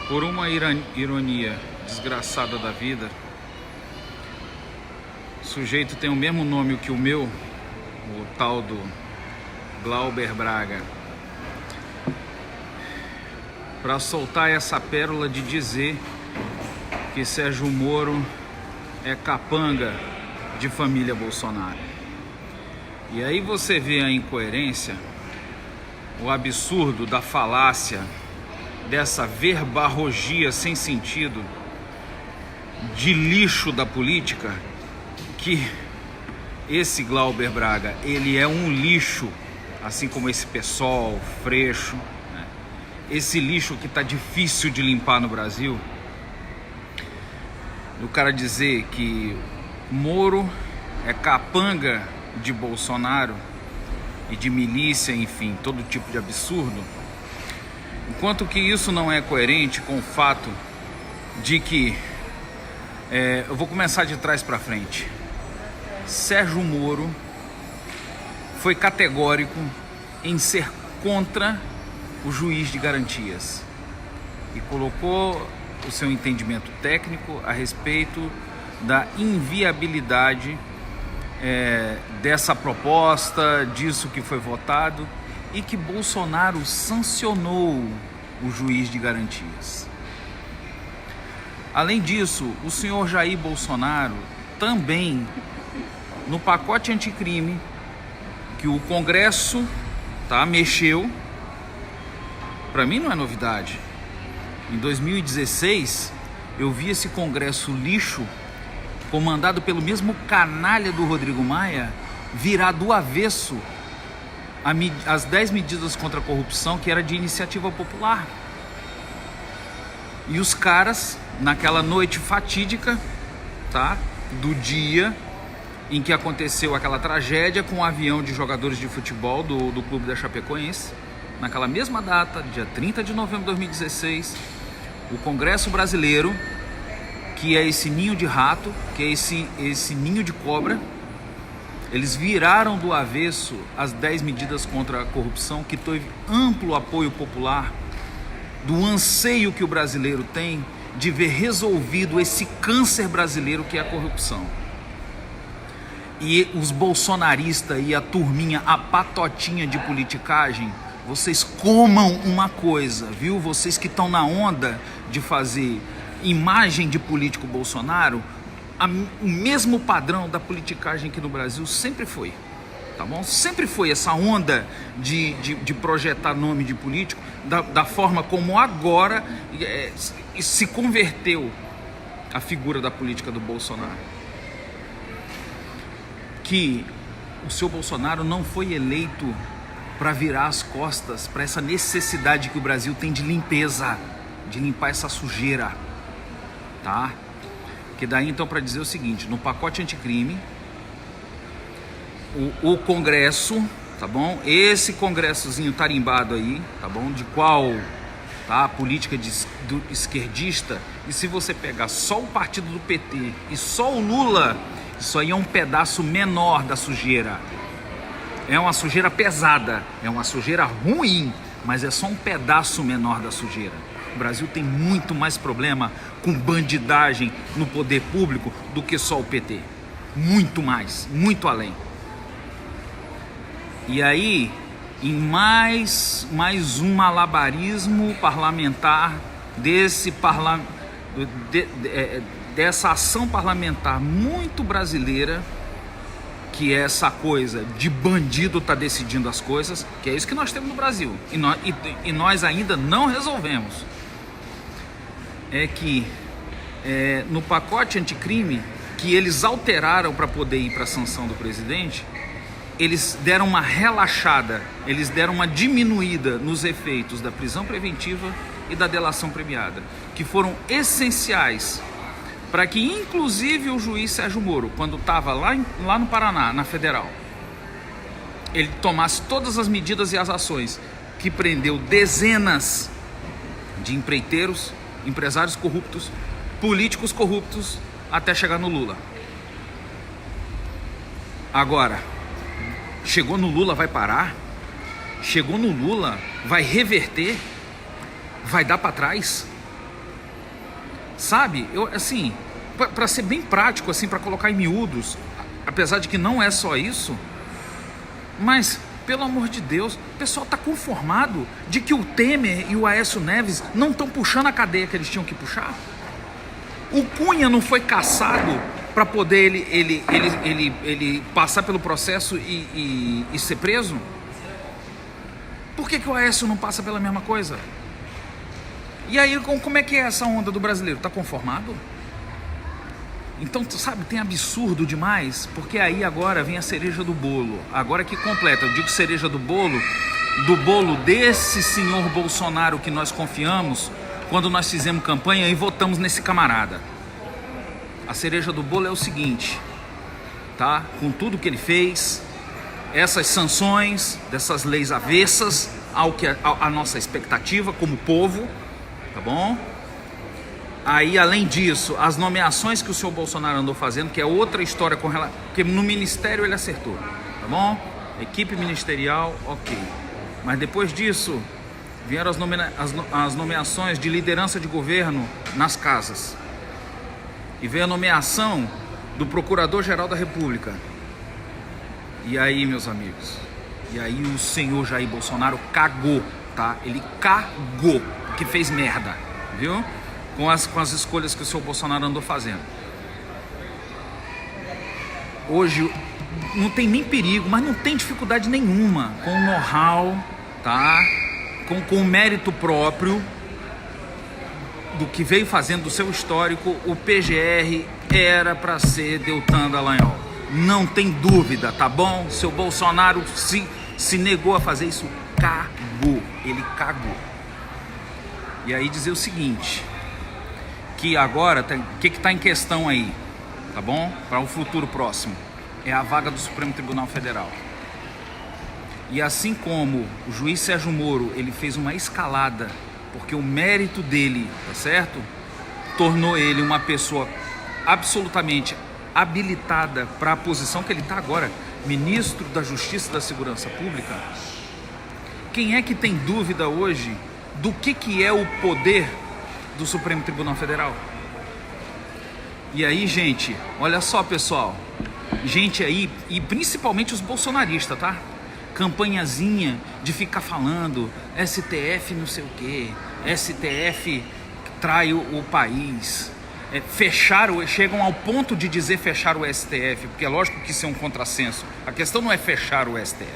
Por uma ironia desgraçada da vida, o sujeito tem o mesmo nome que o meu, o tal do Glauber Braga, para soltar essa pérola de dizer que Sérgio Moro é capanga de família Bolsonaro. E aí você vê a incoerência, o absurdo da falácia, dessa verborragia sem sentido, de lixo da política, que esse Glauber Braga, ele é um lixo, assim como esse PSOL, Freixo, né? Esse lixo que tá difícil de limpar no Brasil. O cara dizer que Moro é capanga de Bolsonaro e de milícia, enfim, todo tipo de absurdo. Enquanto que isso não é coerente com o fato de que, eu vou começar de trás para frente. Sérgio Moro foi categórico em ser contra o juiz de garantias e colocou o seu entendimento técnico a respeito da inviabilidade dessa proposta, disso que foi votado, e que Bolsonaro sancionou o juiz de garantias. Além disso, o senhor Jair Bolsonaro também, no pacote anticrime que o Congresso mexeu, para mim não é novidade. Em 2016, eu vi esse Congresso lixo, comandado pelo mesmo canalha do Rodrigo Maia, virar do avesso as 10 medidas contra a corrupção, que era de iniciativa popular. E os caras, naquela noite fatídica, do dia em que aconteceu aquela tragédia com o avião de jogadores de futebol do clube da Chapecoense, naquela mesma data, dia 30 de novembro de 2016, o Congresso Brasileiro, que é esse ninho de rato, que é esse ninho de cobra, eles viraram do avesso as 10 medidas contra a corrupção, que teve amplo apoio popular, do anseio que o brasileiro tem de ver resolvido esse câncer brasileiro que é a corrupção. E os bolsonaristas e a turminha, a patotinha de politicagem, vocês comam uma coisa, viu? Vocês que estão na onda de fazer imagem de político Bolsonaro, o mesmo padrão da politicagem aqui no Brasil sempre foi, tá bom? Sempre foi essa onda de projetar nome de político da forma como agora se converteu a figura da política do Bolsonaro. Que o seu Bolsonaro não foi eleito para virar as costas para essa necessidade que o Brasil tem de limpeza, de limpar essa sujeira, tá? Que daí então para dizer o seguinte: no pacote anticrime, o Congresso, tá bom? Esse congressozinho tarimbado aí, tá bom? De qual, a política do esquerdista, e se você pegar só o partido do PT e só o Lula, isso aí é um pedaço menor da sujeira. É uma sujeira pesada, é uma sujeira ruim, mas é só um pedaço menor da sujeira. O Brasil tem muito mais problema com bandidagem no poder público do que só o PT. Muito mais, muito além. E aí, em mais um malabarismo parlamentar dessa ação parlamentar muito brasileira, que é essa coisa de bandido tá decidindo as coisas, que é isso que nós temos no Brasil, e nós ainda não resolvemos. É que no pacote anticrime, que eles alteraram para poder ir para a sanção do presidente, eles deram uma relaxada, eles deram uma diminuída nos efeitos da prisão preventiva e da delação premiada, que foram essenciais para que inclusive o juiz Sérgio Moro, quando estava lá no Paraná, na Federal, ele tomasse todas as medidas e as ações que prendeu dezenas de empreiteiros, empresários corruptos, políticos corruptos, até chegar no Lula. Agora, chegou no Lula, vai parar? Chegou no Lula, vai reverter? Vai dar para trás? Sabe? Eu, assim, para ser bem prático, assim, para colocar em miúdos, apesar de que não é só isso, mas, pelo amor de Deus, o pessoal tá conformado de que o Temer e o Aécio Neves não estão puxando a cadeia que eles tinham que puxar? O Cunha não foi caçado para poder ele passar pelo processo e ser preso? Por que o Aécio não passa pela mesma coisa? E aí, como é que é essa onda do brasileiro? Tá conformado? Então, sabe, tem absurdo demais, porque aí agora vem a cereja do bolo. Agora que completa, eu digo cereja do bolo desse senhor Bolsonaro que nós confiamos quando nós fizemos campanha e votamos nesse camarada. A cereja do bolo é o seguinte, tá? Com tudo que ele fez, essas sanções, dessas leis avessas ao que a nossa expectativa como povo, tá bom? Aí, além disso, as nomeações que o senhor Bolsonaro andou fazendo, que é outra história com relação, porque no ministério ele acertou, tá bom? Equipe ministerial, ok. Mas depois disso, vieram as nomeações de liderança de governo nas casas. E veio a nomeação do Procurador-Geral da República. E aí, meus amigos, e aí o senhor Jair Bolsonaro cagou, tá? Ele cagou, porque fez merda, viu? Com as escolhas que o senhor Bolsonaro andou fazendo. Hoje não tem nem perigo, mas não tem dificuldade nenhuma com o know-how, tá? Com o mérito próprio do que veio fazendo do seu histórico. O PGR era para ser Deltan Dallagnol. Não tem dúvida, tá bom? Seu Bolsonaro se negou a fazer isso, cagou. Ele cagou. E aí dizer o seguinte, que agora, o que está em questão aí, tá bom? Para o futuro próximo, é a vaga do Supremo Tribunal Federal. E assim como o juiz Sérgio Moro, ele fez uma escalada, porque o mérito dele, tá certo? Tornou ele uma pessoa absolutamente habilitada para a posição que ele está agora, ministro da Justiça e da Segurança Pública. Quem é que tem dúvida hoje do que é o poder do Supremo Tribunal Federal? E aí, gente, olha só, pessoal, gente aí, e principalmente os bolsonaristas, tá? Campanhazinha de ficar falando STF não sei o que, STF trai o país, chegam ao ponto de dizer fechar o STF, porque é lógico que isso é um contrassenso. A questão não é fechar o STF,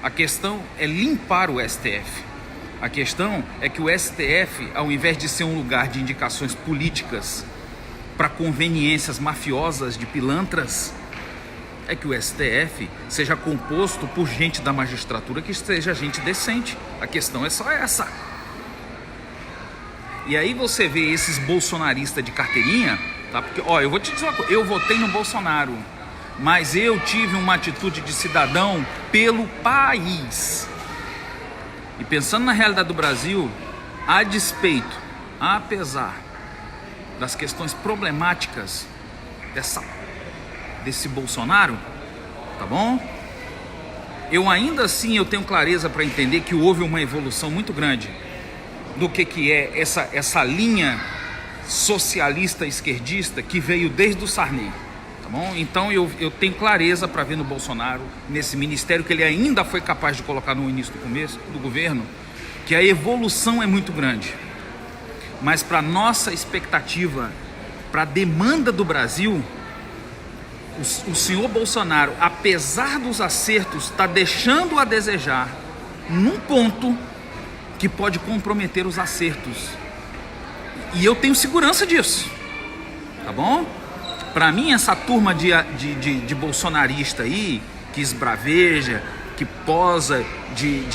a questão é limpar o STF. A questão é que o STF, ao invés de ser um lugar de indicações políticas para conveniências mafiosas de pilantras, é que o STF seja composto por gente da magistratura que seja gente decente. A questão é só essa. E aí você vê esses bolsonaristas de carteirinha, tá? Porque, ó, eu vou te dizer uma coisa, eu votei no Bolsonaro, mas eu tive uma atitude de cidadão pelo país. E pensando na realidade do Brasil, a despeito, apesar das questões problemáticas desse Bolsonaro, tá bom? Eu ainda assim eu tenho clareza para entender que houve uma evolução muito grande do que é essa linha socialista esquerdista que veio desde o Sarney, tá bom? Então eu tenho clareza para ver no Bolsonaro, nesse ministério que ele ainda foi capaz de colocar no início do começo do governo, que a evolução é muito grande. Mas para nossa expectativa, para a demanda do Brasil, o senhor Bolsonaro, apesar dos acertos, está deixando a desejar num ponto que pode comprometer os acertos. E eu tenho segurança disso, tá bom? Para mim, essa turma de bolsonarista aí, que esbraveja, que posa de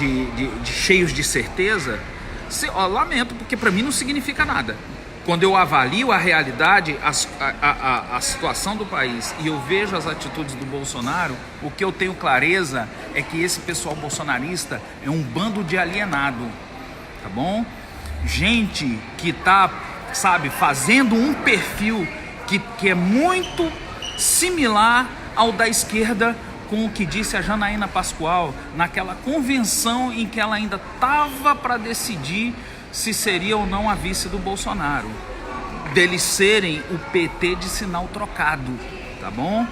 cheios de certeza, lamento, porque para mim não significa nada. Quando eu avalio a realidade, a situação do país, e eu vejo as atitudes do Bolsonaro, o que eu tenho clareza é que esse pessoal bolsonarista é um bando de alienado, tá bom? Gente que tá, sabe, fazendo um perfil que é muito similar ao da esquerda, com o que disse a Janaína Pascoal naquela convenção em que ela ainda estava para decidir se seria ou não a vice do Bolsonaro. deles serem o PT de sinal trocado, tá bom?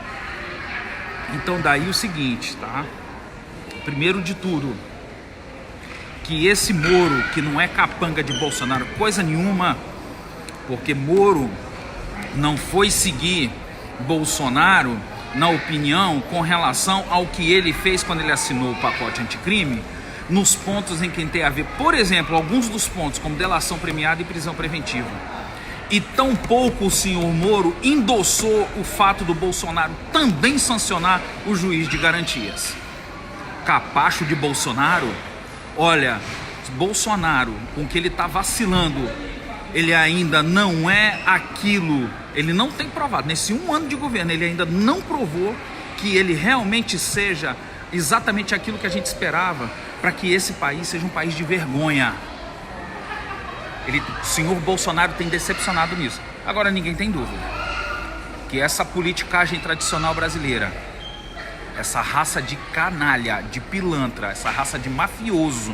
Então daí o seguinte, tá? Primeiro de tudo, que esse Moro, que não é capanga de Bolsonaro, coisa nenhuma, porque Moro não foi seguir Bolsonaro, na opinião, com relação ao que ele fez quando ele assinou o pacote anticrime, nos pontos em que tem a ver, por exemplo, alguns dos pontos, como delação premiada e prisão preventiva. E tampouco o senhor Moro endossou o fato do Bolsonaro também sancionar o juiz de garantias. Capacho de Bolsonaro, olha, Bolsonaro, com que ele está vacilando, ele ainda não é aquilo, ele não tem provado, nesse 1 ano de governo, ele ainda não provou que ele realmente seja exatamente aquilo que a gente esperava, para que esse país seja um país de vergonha. O senhor Bolsonaro tem decepcionado nisso. Agora ninguém tem dúvida que essa politicagem tradicional brasileira, essa raça de canalha, de pilantra, essa raça de mafioso,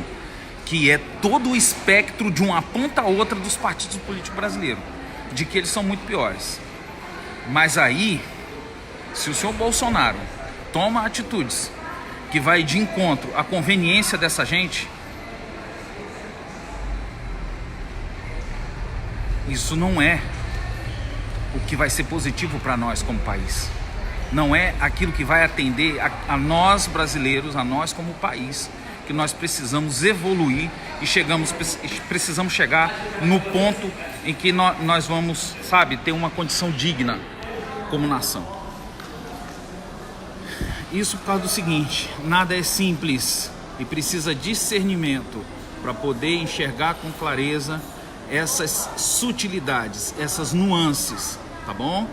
que é todo o espectro de uma ponta a outra dos partidos políticos brasileiros, de que eles são muito piores. Mas aí, se o senhor Bolsonaro toma atitudes que vai de encontro à conveniência dessa gente, isso não é o que vai ser positivo para nós como país. Não é aquilo que vai atender a nós brasileiros, a nós como país, que nós precisamos evoluir e precisamos chegar no ponto em que nós vamos, sabe, ter uma condição digna como nação. Isso por causa do seguinte: nada é simples e precisa discernimento para poder enxergar com clareza essas sutilidades, essas nuances, tá bom?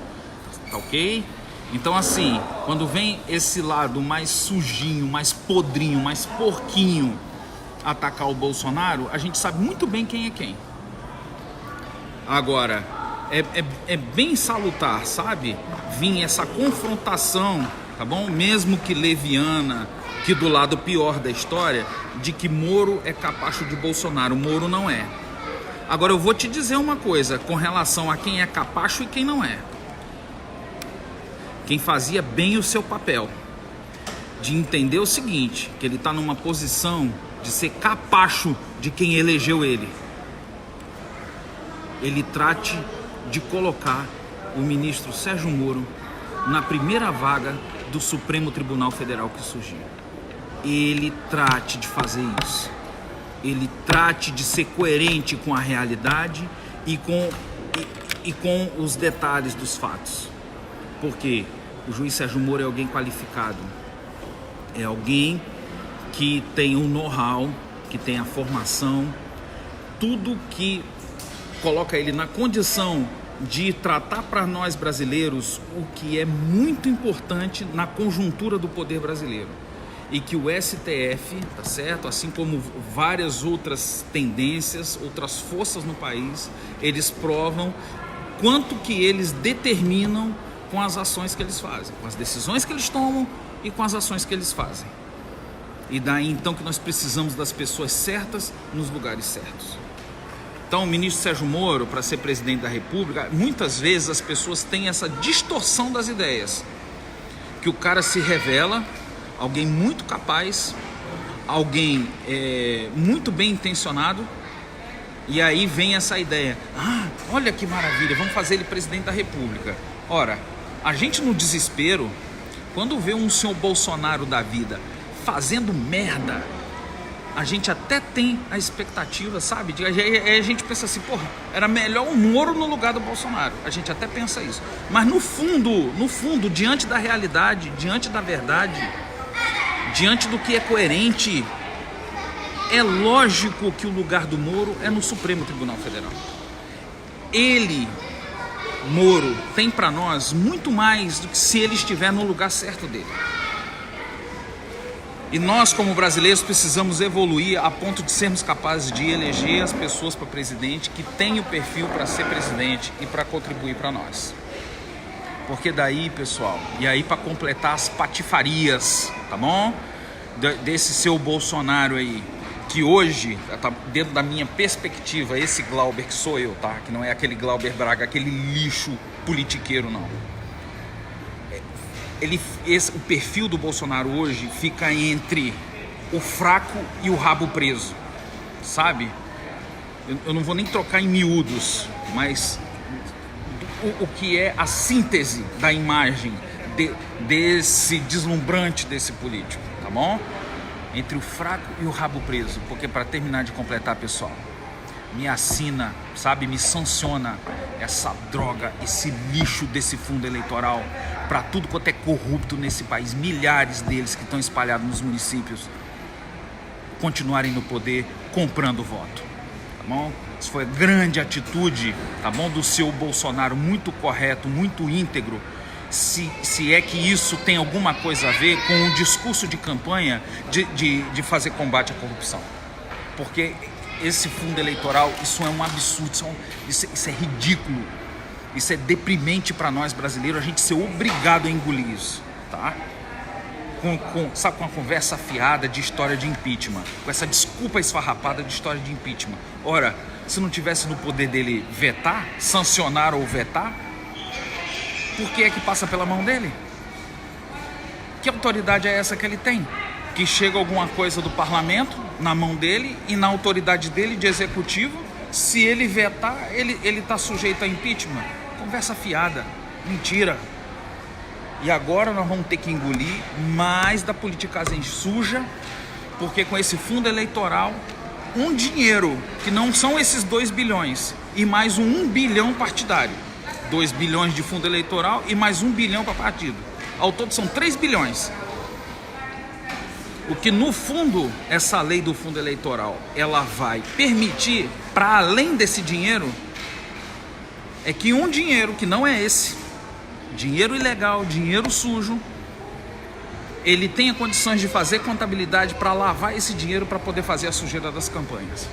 Tá ok? Então assim, quando vem esse lado mais sujinho, mais podrinho, mais porquinho atacar o Bolsonaro, a gente sabe muito bem quem é quem. Agora, é bem salutar, sabe? Vir essa confrontação, tá bom? Mesmo que leviana, que do lado pior da história, de que Moro é capacho de Bolsonaro. Moro não é. Agora eu vou te dizer uma coisa com relação a quem é capacho e quem não é. Quem fazia bem o seu papel, de entender o seguinte, que ele está numa posição de ser capacho de quem elegeu ele. Ele trate de colocar o ministro Sérgio Moro na primeira vaga do Supremo Tribunal Federal que surgir. Ele trate de fazer isso. Ele trate de ser coerente com a realidade e com os detalhes dos fatos. Porque o juiz Sérgio Moro é alguém qualificado, é alguém que tem um know-how, que tem a formação, tudo que coloca ele na condição de tratar para nós brasileiros o que é muito importante na conjuntura do poder brasileiro. E que o STF, tá certo? Assim como várias outras tendências, outras forças no país, eles provam quanto que eles determinam com as ações que eles fazem, com as decisões que eles tomam e com as ações que eles fazem. E daí então que nós precisamos das pessoas certas nos lugares certos. Então o ministro Sérgio Moro, para ser presidente da República, muitas vezes as pessoas têm essa distorção das ideias, que o cara se revela alguém muito capaz, alguém muito bem intencionado, e aí vem essa ideia: ah, olha que maravilha, vamos fazer ele presidente da República. Ora, a gente no desespero, quando vê um senhor Bolsonaro da vida fazendo merda, a gente até tem a expectativa, sabe? Aí a gente pensa assim, porra, era melhor o Moro no lugar do Bolsonaro. A gente até pensa isso. Mas no fundo, diante da realidade, diante da verdade, diante do que é coerente, é lógico que o lugar do Moro é no Supremo Tribunal Federal. Ele, Moro, tem para nós muito mais do que se ele estiver no lugar certo dele. E nós, como brasileiros, precisamos evoluir a ponto de sermos capazes de eleger as pessoas para presidente que têm o perfil para ser presidente e para contribuir para nós. Porque daí, pessoal, e aí para completar as patifarias, tá bom? Desse seu Bolsonaro aí, que hoje, tá, dentro da minha perspectiva, esse Glauber que sou eu, tá? Que não é aquele Glauber Braga, aquele lixo politiqueiro, não. O perfil do Bolsonaro hoje fica entre o fraco e o rabo preso, sabe? Eu não vou nem trocar em miúdos, mas o que é a síntese da imagem desse deslumbrante desse político, tá bom? Entre o fraco e o rabo preso, porque para terminar de completar, pessoal, me assina, sabe, me sanciona essa droga, esse lixo desse fundo eleitoral para tudo quanto é corrupto nesse país, milhares deles que estão espalhados nos municípios, continuarem no poder comprando voto, tá bom? Isso foi grande atitude, tá bom, do seu Bolsonaro, muito correto, muito íntegro. Se é que isso tem alguma coisa a ver com o discurso de campanha de fazer combate à corrupção. Porque esse fundo eleitoral, isso é um absurdo, isso é ridículo, isso é deprimente para nós brasileiros, a gente ser obrigado a engolir isso, tá? Sabe, com a conversa afiada de história de impeachment, com essa desculpa esfarrapada de história de impeachment. Ora, se não tivesse no poder dele vetar, sancionar ou vetar, por que é que passa pela mão dele? Que autoridade é essa que ele tem? Que chega alguma coisa do parlamento na mão dele e na autoridade dele de executivo, se ele vetar, ele está sujeito a impeachment? Conversa fiada, mentira. E agora nós vamos ter que engolir mais da politicagem suja, porque com esse fundo eleitoral, um dinheiro que não são esses 2 bilhões e mais um 1 bilhão partidário. 2 bilhões de fundo eleitoral e mais 1 bilhão para partido. Ao todo são 3 bilhões. O que no fundo, essa lei do fundo eleitoral, ela vai permitir, para além desse dinheiro, é que um dinheiro que não é esse, dinheiro ilegal, dinheiro sujo, ele tenha condições de fazer contabilidade para lavar esse dinheiro para poder fazer a sujeira das campanhas.